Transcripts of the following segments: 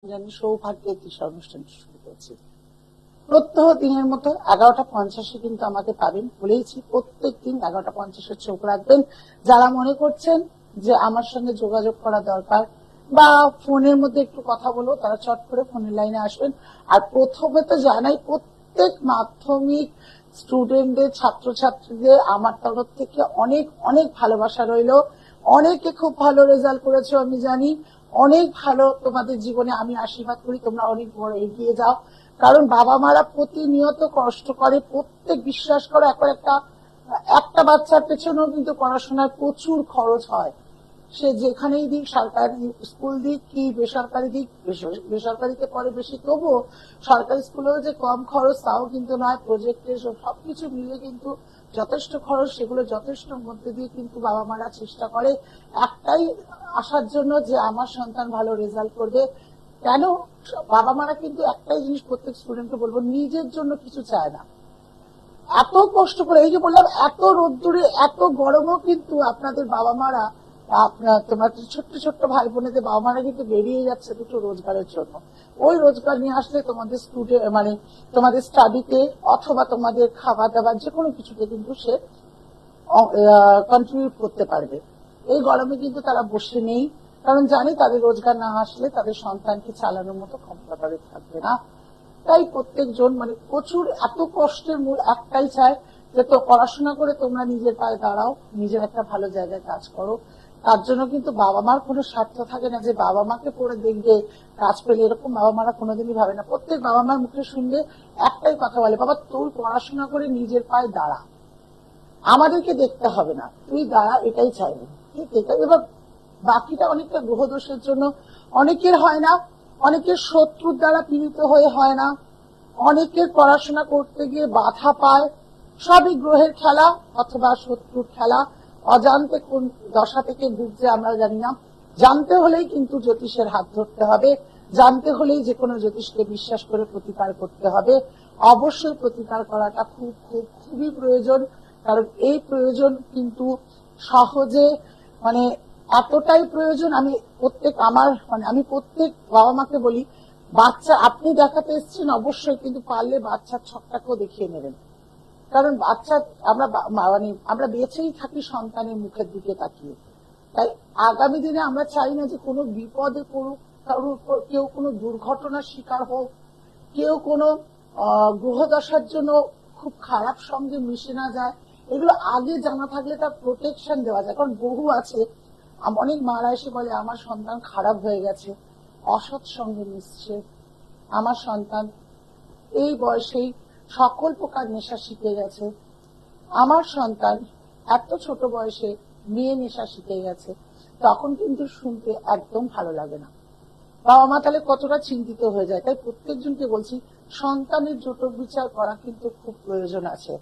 জানি সৌভাগ্যের দিশা অনুষ্ঠানটি শুরু করছি। প্রত্যহ দিনের মতো 11টা 50-এ কিন্তু আমাকে পাবেন, বলেইছি প্রত্যেক দিন 11টা 50-এ চোখ রাখবেন। যারা মনে করছেন যে আমার সঙ্গে যোগাযোগ করা দরকার বা ফোনের মধ্যে একটু কথা বলবো, তারা চট করে ফোনের লাইনে আসবেন। আর প্রথমে তো জানাই প্রত্যেক মাধ্যমিক স্টুডেন্টদের, ছাত্রছাত্রীদের আমার তরফ থেকে অনেক অনেক ভালোবাসা রইল। অনেকে খুব ভালো রেজাল্ট করেছো আমি জানি, অনেক ভালো তোমাদের জীবনে আমি আশীর্বাদ করি তোমরা অনেক বড় এগিয়ে যাও। কারণ বাবা মারা প্রতিনিয়ত কষ্ট করে, প্রত্যেক বিশ্বাস করো একবার একটা একটা বাচ্চার পেছনেও কিন্তু পড়াশোনার প্রচুর খরচ হয়। সে যেখানেই দিক, সরকারি স্কুল দিক কি বেসরকারি দিক, বেসরকারিতে পড়ে বেশি, তবুও সরকারি স্কুলেও যে কম খরচ তাও কিন্তু নয়। প্রজেক্টের সবকিছু মিলে কিন্তু যথেষ্ট খরচ, সেগুলো যথেষ্ট মধ্যে দিয়ে কিন্তু বাবা মারা চেষ্টা করে একটাই আসার জন্য যে আমার সন্তান ভালো রেজাল্ট করবে। কেন বাবা মারা কিন্তু একটাই জিনিস প্রত্যেক স্টুডেন্টকে বলবো, নিজের জন্য কিছু চায় না। এত কষ্ট করে, এই যে বললাম এত রোদ্দুরে এত গরমও কিন্তু আপনাদের বাবা মারা, আপনার তোমার ছোট্ট ছোট্ট ভাই বোনেদের বাবা মারা কিন্তু বেরিয়ে যাচ্ছে দুটো রোজগারের জন্য। ওই রোজগার নিয়ে আসলে তোমাদের স্টুডেন্ট মানে তোমাদের স্টাডিতে অথবা তোমাদের খাবার দাবার যে কোনো কিছুতে কিন্তু সে কন্ট্রিবিউট করতে পারবে। এই গরমে কিন্তু তারা বসে নেই, কারণ জানি তাদের রোজগার না আসলে তাদের সন্তানকে চালানোর মতো ক্ষমতা তাদের থাকবে না। তাই প্রত্যেকজন মানে প্রচুর এত কষ্টের মূল একটাই চায় যে তো পড়াশোনা করে তোমরা নিজের পায়ে দাঁড়াও, নিজের একটা ভালো জায়গায় কাজ করো। তার জন্য কিন্তু বাবা মার কোনো স্বার্থ থাকে না যে বাবা মাকে পড়ে দেখবে কাজ পেলে, এরকম বাবা মারা কোনোদিনই ভাবে না। প্রত্যেক বাবা মার মুখে শুনলে একটাই কথা বলে, বাবা তুই পড়াশোনা করে নিজের পায়ে দাঁড়া, আমাদেরকে দেখতে হবে না, তুই দাঁড়া, এটাই চাইবে। ঠিক এটাই। এবার বাকিটা অনেকটা গ্রহদোষের জন্য অনেকের হয় না, অনেকের শত্রুর দ্বারা পীড়িত হয়ে হয় না, অনেকের পড়াশোনা করতে গিয়ে বাধা পায়। সবই গ্রহের খেলা অথবা শত্রুর খেলা। অজান্তে কোন দশা থেকে ভুগছে আমরা জানি না। জানতে হলেই কিন্তু জ্যোতিষের হাত ধরতে হবে, জানতে হলেই যে কোনো জ্যোতিষকে বিশ্বাস করে প্রতিকার করতে হবে। অবশ্যই প্রতিকার করাটা খুব খুব খুবই প্রয়োজন, কারণ এই প্রয়োজন কিন্তু সহজে মানে এতটাই প্রয়োজন। আমি প্রত্যেক বাবা মাকে বলি, বাচ্চা আপনি দেখাতে এসছেন অবশ্যই, কিন্তু পারলে বাচ্চার ছকটাকেও দেখিয়ে নেবেন। কারণ বাচ্চা আমরা বেঁচেই থাকি সন্তানের মুখের দিকে তাকিয়ে। তাই আগামী দিনে আমরা চাই না যে কোনো বিপদে পড়ুক, কারোর উপর কেউ কোনো দুর্ঘটনার শিকার হোক, কেউ কোনো গ্রহদশার জন্য খুব খারাপ সঙ্গে মিশে না যায়। এগুলো আগে জানা থাকলে তার প্রোটেকশন দেওয়া যায়। কারণ বহু আছে, অনেক মারা এসে বলে আমার সন্তান খারাপ হয়ে গেছে, অসৎ সঙ্গে মিশছে, আমার সন্তান এই বয়সেই সকল প্রকার নেশা শিখে গেছে, আমার সন্তান এত ছোট বয়সে মেয়ে নেশা শিখে গেছে। তখন কিন্তু শুনতে একদম ভালো লাগে না। বাবা মা তাহলে কতটা চিন্তিত হয়ে যায়। তাই প্রত্যেকজনকে বলছি, সন্তানের জটক বিচার করা কিন্তু খুব প্রয়োজন আছে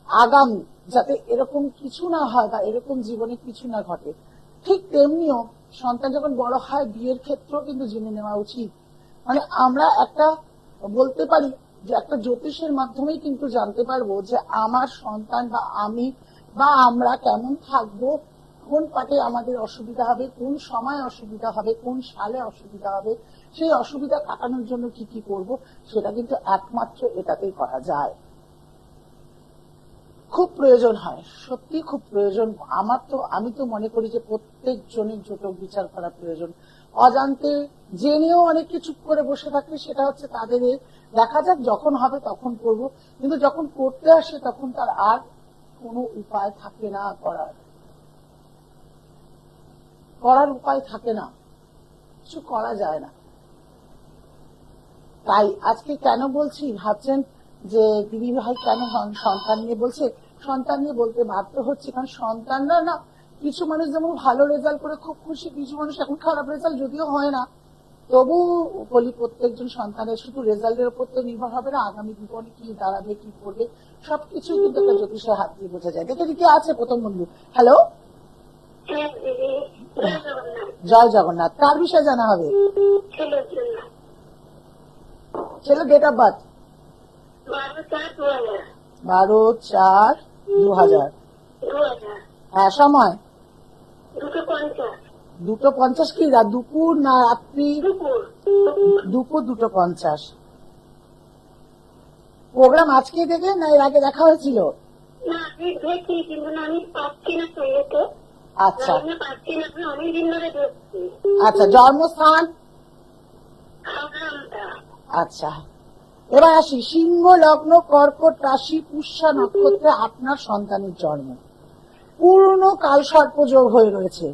আগামী, যাতে এরকম কিছু না হয় বা এরকম জীবনে কিছু না ঘটে। ঠিক তেমনিও সন্তান যখন বড় হয় বিয়ের ক্ষেত্রেও কিন্তু জেনে নেওয়া উচিত। মানে আমরা একটা বলতে পারি যে একটা জ্যোতিষের মাধ্যমেই কিন্তু জানতে পারবো যে আমার সন্তান বা আমি বা আমরা কেমন থাকবো, কোন পাটে আমাদের অসুবিধা হবে, কোন সময় অসুবিধা হবে, কোন সালে অসুবিধা হবে, সেই অসুবিধা কাটানোর জন্য কি কি করব, সেটা কিন্তু একমাত্র এটাতেই করা যায়। খুব প্রয়োজন হয়, সত্যি খুব প্রয়োজন। আমি তো মনে করি যে প্রত্যেক জনের জটক বিচার করা প্রয়োজন। অজান্তে জেনেও অনেকে চুপ করে বসে থাকে, সেটা হচ্ছে তাদের দেখা যাক যখন হবে তখন করব, কিন্তু যখন করতে আসে তখন তার আর কোনো উপায় থাকে না, করার উপায় থাকে না, কিছু করা যায় না। তাই আজকে কেন বলছি ভাবছেন যে দিদি ভাই কেন সন্তান নিয়ে বলছে, সন্তান নিয়ে বলতে বাধ্য হচ্ছে কারণ সন্তানরা না, কিছু মানুষ যেমন ভালো রেজাল্ট করে খুব খুশি, কিছু মানুষ এখন খারাপ রেজাল্ট যদিও হয় না, তবু বলি প্রত্যেকজন সন্তানের শুধু রেজাল্টের উপর তো নির্ভর হবে না, আগামী জীবনে কি দাঁড়াবে, কি করবে, সবকিছু কিন্তু একটা জ্যোতিষের হাত দিয়ে বোঝা যায়। দেখে কি আছে প্রথম বন্ধু। হ্যালো, জয় জগন্নাথ। কার বিষয়ে জানা হবে? ছেলে ডেট অফ বার্থ 12/4/2000। হ্যাঁ, সময় 2:50। 2:50 কি দুপুর না রাত্রি? দুপুর 2:50। প্রোগ্রাম আজকে দেখলেন না এর আগে দেখা হয়েছিল? আচ্ছা আচ্ছা, জন্মস্থান? আচ্ছা, এবার আসি সিংহ লগ্ন, কর্কট রাশি, পুষ্যা নক্ষত্রে আপনার সন্তানের জন্ম। পূর্ণ কালসর্প যোগ হয়ে রয়েছে।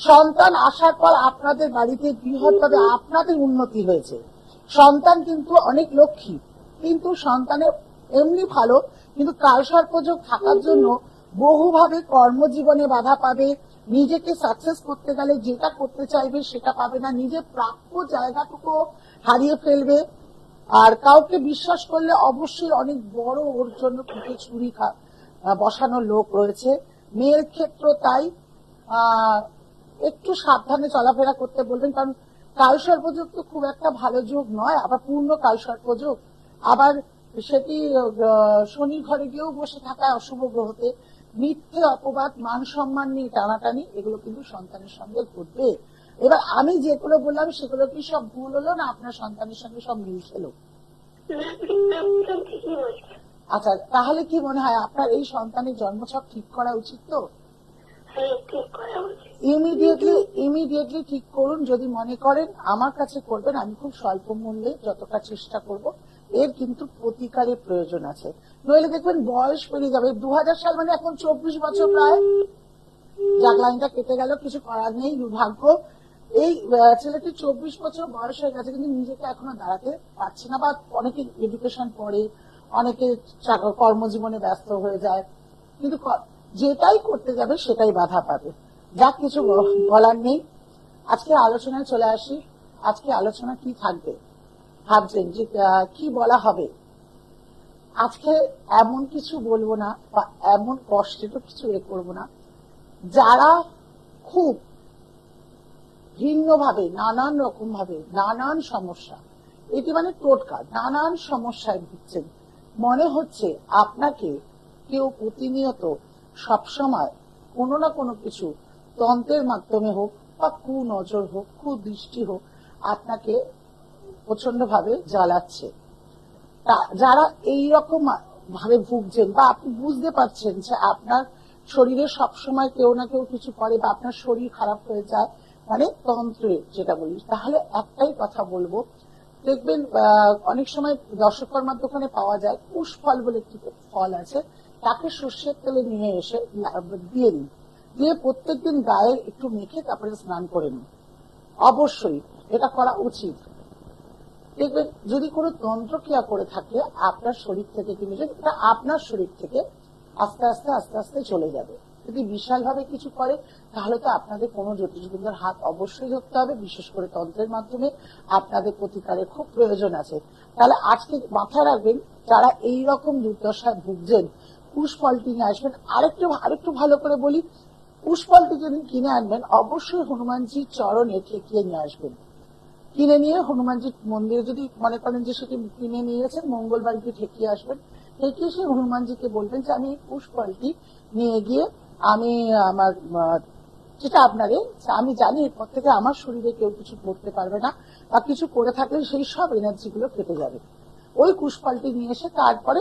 সন্তান আসার পর আপনাদের বাড়িতে বৃহৎভাবে আপনাদের উন্নতি হয়েছে। সন্তান কিন্তু অনেক লক্ষ্মী, কিন্তু সন্তানের এমনি ভালো, কিন্তু কালসর্প যোগ থাকার জন্য বহুভাবে কর্মজীবনে বাধা পাবে। নিজেকে সাকসেস করতে গেলে যেটা করতে চাইবে সেটা পাবে না, নিজের প্রাপ্য জায়গাটুকু হারিয়ে ফেলবে। আর কাউকে বিশ্বাস করলে অবশ্যই অনেক বড় ওর জন্য পিঠে ছুরি বসানোর লোক রয়েছে। মেয়ের ক্ষেত্র তাই একটু সাবধানে চলাফেরা করতে বলবেন, কারণ কালসর্পযোগ তো খুব একটা ভালো যোগ নয়, আবার পূর্ণ কালসর্পযোগ, আবার সেটি শনি ঘরে গিয়েও বসে থাকায় অশুভ গ্রহতে মিথ্যে অপবাদ, মান সম্মান নিয়ে টানাটানি, এগুলো কিন্তু সন্তানের সঙ্গে ঘটবে। এবার আমি যেগুলো বললাম সেগুলো কি সব ভুল হলো না আপনার সন্তানের সঙ্গে সব মিলছিল? আচ্ছা, তাহলে কি মনে হয় আপনার এই সন্তানের জন্মছক ঠিক করা উচিত? তো ইমিডিয়েটলি ঠিক করুন। যদি মনে করেন আমার কাছে করবেন, আমি খুব স্বল্প মূল্যে যতটা চেষ্টা করব, এর কিন্তু প্রতিকারের প্রয়োজন আছে। নইলে দেখবেন বয়স পেরিয়ে যাবে। 2000 সাল মানে এখন 24 বছর প্রায়। যাক, লাইনটা কেটে গেল, কিছু করার নেই, দুর্ভাগ্য। এই ছেলেটি 24 বছর বয়স হয়ে গেছে, কিন্তু নিজেকে এখনো দাঁড়াতে পারছে না, বা অনেকে এডুকেশন পড়ে, অনেকে কর্মজীবনে ব্যস্ত হয়ে যায়, কিন্তু যেটাই করতে যাবে সেটাই বাধা পাবে। যা কিছু বলার নেই। আজকে আলোচনায় চলে আসি। আজকে আলোচনা কি থাকবে ভাবছেন যে কি বলা হবে? আজকে এমন কিছু বলবো না, বা এমন কষ্টে তো কিছু করবো না, যারা খুব ভিন্নভাবে, নানান রকম ভাবে, নানান সমস্যা, এটি মানে টোটকা, নানান সমস্যায় ভুগছেন, মনে হচ্ছে আপনাকে কেউ প্রতিনিয়ত সবসময় কোনো না কোনো কিছু তন্ত্রের মাধ্যমে হোক, বা কুনজর হোক, কুদৃষ্টি হোক, আপনাকে প্রচন্ড ভাবে জ্বালাচ্ছে। যারা এইরকম ভাবে ভুগছেন, বা আপনি বুঝতে পারছেন যে আপনার শরীরে সবসময় কেউ না কেউ কিছু করে, বা আপনার শরীর খারাপ হয়ে যায়, মানে তন্ত্রে যেটা বলি, তাহলে একটাই কথা বলবো, দেখবেন অনেক সময় দর্শকর্মার দোকানে পাওয়া যায় কুশ ফল বলে একটি ফল আছে, তাকে সর্ষের তেলে নিয়ে এসে দিয়ে দিন, দিয়ে প্রত্যেকদিন গায়ে একটু মেখে তারপরে স্নান করে নিন। অবশ্যই এটা করা উচিত। দেখবেন যদি কোনো তন্ত্রক্রিয়া করে থাকে আপনার শরীর থেকে, কিন্তু আপনার শরীর থেকে আস্তে আস্তে আস্তে আস্তে চলে যাবে। যদি বিশাল ভাবে কিছু করে তাহলে তো আপনাদের কোনো জ্যোতিষবিদের হাত অবশ্যই ধরতে হবে, বিশেষ করে তন্ত্রের মাধ্যমে আপনাদের প্রতিকারের খুব প্রয়োজন আছে। তাহলে আজকে মাথায় রাখবেন, যারা এই রকম দুর্দশায় ভুগছেন, কুশ ফলটি নিয়ে আসবেন। আরেকটু ভালো করে বলি, কুশ ফলটি যদি কিনে আনবেন, অবশ্যই হনুমানজির চরণে ঠেকিয়ে নিয়ে আসবেন। কিনে নিয়ে হনুমানজির মন্দিরে যদি মনে করেন যে সেটি কিনে নিয়েছেন, মঙ্গলবার গিয়ে ঠেকিয়ে আসবেন। ঠেকিয়ে সে হনুমানজিকে বলবেন যে আমি এই কুশ ফলটি নিয়ে গিয়ে আমি আমার যেটা আপনারে, আমি জানি এরপর থেকে আমার শরীরে কেউ কিছু করতে পারবে না, বা কিছু করে থাকলে সেই সব এনার্জি গুলো কেটে যাবে। ওই কুশ ফলটি নিয়ে এসে তারপরে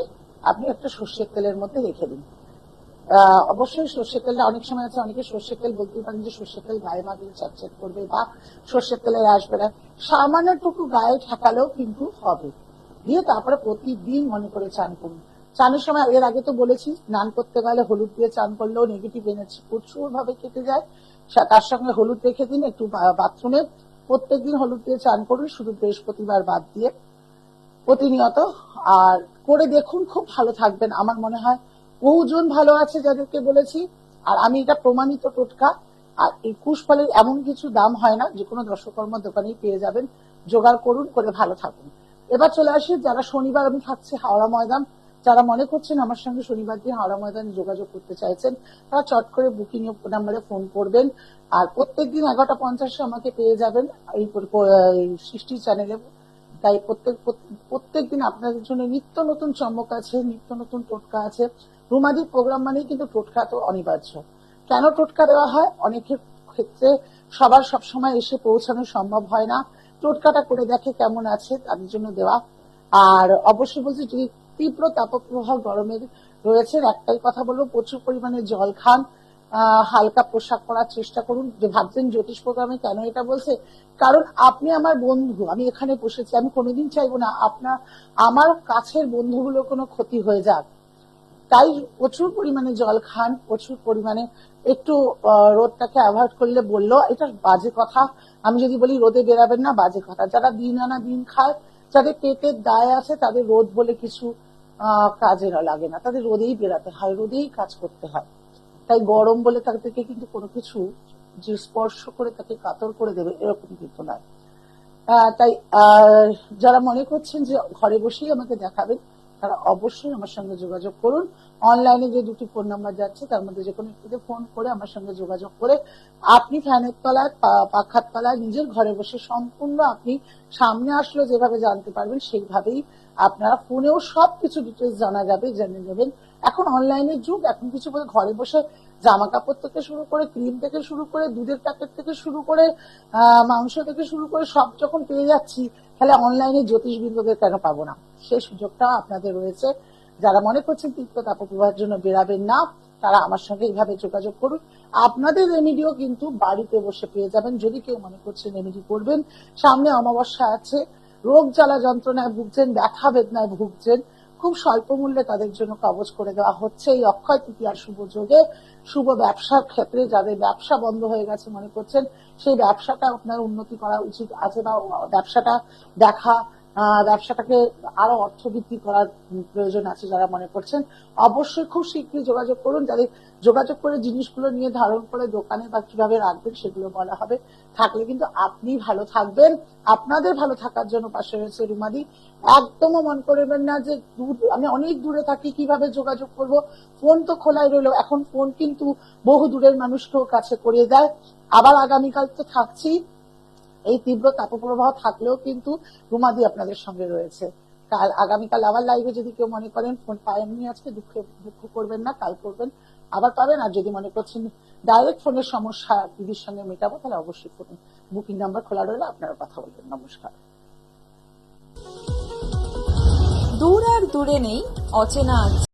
আপনি একটা সর্ষের তেলের মধ্যে রেখে দিন। অবশ্যই সর্ষের তেলটা, অনেক সময় আছে অনেকে সর্ষের তেল বলতে পারেন যে সর্ষের তেল গায়ে মাখলে চটচট করবে, বা সর্ষের তেলে আসবে না, সামান্যটুকু গায়ে ঠেকালেও কিন্তু হবে। দিয়ে তারপরে প্রতিদিন মনে করে চান করুন। চানের সময় এর আগে তো বলেছি, স্নান করতে গেলে হলুদ দিয়ে চান করলেও নেগেটিভ এনার্জি প্রচুর ভাবে কেটে যায়। তার সঙ্গে হলুদ রেখে দিন একটু বাথরুমে, প্রত্যেকদিন হলুদ দিয়ে চান করুন, শুধু বৃহস্পতিবার বাদ দিয়ে প্রতিনিয়ত। আর করে দেখুন, খুব ভালো থাকবেন। আমার মনে হয় বহুজন ভালো আছে যাদেরকে বলেছি, আর আমি এটা প্রমাণিত টোটকা। আর এই কুশ ফলের এমন কিছু দাম হয় না, যে কোনো দর্শকর্মার দোকানেই পেয়ে যাবেন। জোগাড় করুন, করে ভালো থাকুন। এবার চলে আসি, যারা শনিবার আমি থাকছি হাওড়া ময়দান, যারা মনে করছেন আমার সঙ্গে শনিবার দিন হাওড়া ময়দানে যোগাযোগ করতে চাইছেন, তারা চট করে বুকিং নাম্বারে ফোন করবেন। আর প্রত্যেকদিন 11:50 আমাকে পেয়ে যাবেন এই সৃষ্টি চ্যানেলে। তাই প্রত্যেকদিন আপনাদের জন্য নিত্য নতুন চমক আছে, নিত্য নতুন টোটকা আছে। রুমাদির প্রোগ্রাম মানেই কিন্তু টোটকা তো অনিবার্য। কেন টোটকা দেওয়া হয়? অনেকের ক্ষেত্রে সবার সবসময় এসে পৌঁছানো সম্ভব হয় না, টোটকাটা করে দেখে কেমন আছে তাদের জন্য দেওয়া। আর অবশ্যই বলছি, যদি তীব্র তাপপ্রবাহ গরমের রয়েছে, একটাই কথা বলবো, প্রচুর পরিমাণে জল খান, হালকা পোশাক পরার চেষ্টা করুন। যে ভাবছেন জ্যোতিষ প্রোগ্রামে কেন এটা বলছে, কারণ আপনি আমার বন্ধু, আমি এখানে বসেছি, আমি কোনোদিন চাইবো না আপনার আমার কাছের বন্ধুগুলো কোনো ক্ষতি হয়ে যাক। তাই প্রচুর পরিমাণে জল খান, প্রচুর পরিমাণে একটু রোদটাকে অ্যাভয়েড করলে বললো, এটা বাজে কথা। আমি যদি বলি রোদে বেরাবেন না, বাজে কথা। যারা দিন আনা দিন খায়, যাদের পেটের দায় আছে, তাদের রোদ বলে কিছু কাজে লাগে না, তাদের রোদেই বেরাতে হয়, রোদেই কাজ করতে হয়। তাই গরম বলে তাদেরকে কিন্তু কোনো কিছু যে স্পর্শ করে তাকে কাতর করে দেবে এরকম কিন্তু নয়। তাই যারা মনে করছেন যে ঘরে বসেই আমাকে দেখাবেন, তারা অবশ্যই আমার সঙ্গে যোগাযোগ করুন। অনলাইনে যে দুটি ফোন নাম্বার যাচ্ছে তার মধ্যে যে কোনো একটিতে ফোন করে আমার সঙ্গে যোগাযোগ করে আপনি ফ্যানের তলায়, পাখার তলায়, নিজের ঘরে বসে সম্পূর্ণ আপনি সামনে আসলে যেভাবে জানতে পারবেন সেইভাবেই আপনারা ফোনেও সবকিছু ডিটেলস জানা যাবে, জেনে নেবেন। এখন অনলাইনের যুগ, এখন কিছু বলে ঘরে বসে জামা কাপড় থেকে শুরু করে, ক্রিম থেকে শুরু করে, দুধের প্যাকেট থেকে শুরু করে, মাংস থেকে শুরু করে সব যখন পেয়ে যাচ্ছি, তাহলে অনলাইনে জ্যোতিষবিন্দুদের কেন পাবো না? সেই সুযোগটা আপনাদের রয়েছে। যারা মনে করছেন তীব্র তাপপ্রবাহের জন্য বেরাবেন না, তারা আমার সঙ্গে এইভাবে যোগাযোগ করুন। আপনাদের রেমিডিও কিন্তু বাড়িতে বসে পেয়ে যাবেন। যদি কেউ মনে করছেন রেমিডি করবেন, সামনে অমাবস্যা আছে, রোগ জ্বালা যন্ত্রণায় ভুগছেন, ব্যথা বেদনায় ভুগছেন, খুব স্বল্প মূল্যে তাদের জন্য কবচ করে দেওয়া হচ্ছে এই অক্ষয় তৃতীয়ার শুভ যোগে। শুভ ব্যবসার ক্ষেত্রে যাদের ব্যবসা বন্ধ হয়ে গেছে মনে করছেন, সেই ব্যবসাটা আপনার উন্নতি করা উচিত আছে, বা ব্যবসাটা দেখা, ব্যবসাটাকে আরো অর্থবৃদ্ধি করার প্রয়োজন আছে যারা মনে করছেন, অবশ্যই খুব শীঘ্রই যোগাযোগ করুন। যাদের যোগাযোগ করে জিনিসগুলো নিয়ে ধারণ করে দোকানে বা কিভাবে রাখবেন সেগুলো বলা হবে। থাকলে কিন্তু আপনি ভালো থাকবেন। আপনাদের ভালো থাকার জন্য পাশে রয়েছে রুমাদি। একদমও মন করবেন না যে আমি অনেক দূরে থাকি, কিভাবে যোগাযোগ করব। ফোন তো খোলাই রইল, এখন ফোন কিন্তু বহু দূরের মানুষকেও কাছে করিয়ে দেয়। আবার আগামীকাল তো থাকছি, এই তীব্র তাপপ্রবাহ থাকলেও কিন্তু রুমাদি আপনাদের সঙ্গে রয়েছে। কাল আগামীকাল আবার লাইভে যদি কেউ মনে করেন ফোন পায়নি আজকে, দুঃখ করবেন না, কাল করবেন, আবার পাবেন। আর যদি মনে করছেন ডাইরেক্ট ফোনের সমস্যা দিদির সঙ্গে মেটাবো, তাহলে অবশ্যই ফোন বুকিং নাম্বার খোলা রইলে আপনারা কথা বলবেন। নমস্কার। দূর আর দূরে নেই অচেনা